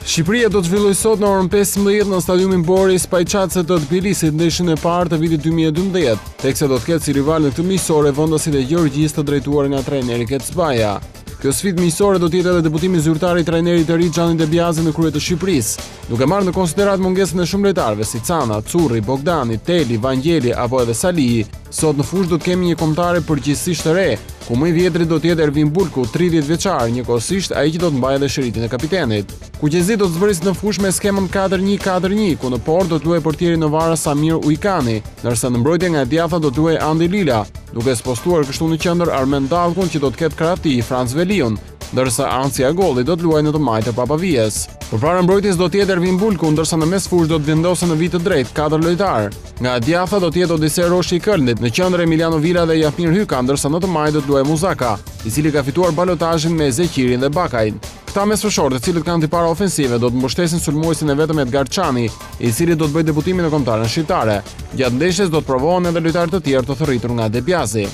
Shqipëria do të zhvillojë sot në orën 15 në stadiumin Boris Spajçace të Tbilisit ndeshjen e parë të vitit 2012, teksa do të ketë si rival në këtë miqësore vendasit e Gjergjisë të drejtuar nga trajneri Kecbaja. Kjo sfidë miqësore do të jetë edhe debutimi zyrtar i trajnerit të ri Xhani Debiazi në krye të Shqipërisë, duke marrë në konsiderat mungesën e shumë lojtarëve si Cana, Curri, Bogdani, Teli, Vangjeli apo edhe Salii. Sot në fushë do të kemi një kombëtare përgjithsisht të re, ku më i vjetri do të jetë Ervin Bulku, 30 vjeçar, njëkohësisht ai që do të mbajë edhe shëritin e kapitenit. Kuqezi do të zbërisë në fushë me skemën 4-1-4-1, ku në port do të luajë portieri Novara Samir Ujkani, ndërsa në mbrojtje nga djatha do të luajë Andi Lila, duke spostuar kështu në qendër Armen Dallkun që do të ketë krahati Franz Veliun, ndërsa Ancia Golli do të luajë në të majtë Papavijes. Përpara mbrojtjes do të jetë Ervin Bulku, ndërsa në mes fushë do të vendosen në vit të drejtë 4 lojtar. Nga djatha do të jetë Odisej Roshi i Kölnit, në qendër Emiliano Villa dhe Jasmir Hyka, ndërsa në të majtë do të luajë Muzaka, i cili ka fituar balotazhin me Zeqirin dhe Bakajin. Këta mesfushorë, të cilët kanë tipare ofensive, do të mbështesin sulmuesin e vetëm Edgar Çani, i cili do të bëjë debutimin në kombëtaren shqiptare. Gjatë ndeshjes do të provohen edhe lojtarë të tjerë të thërritur nga Debiazi.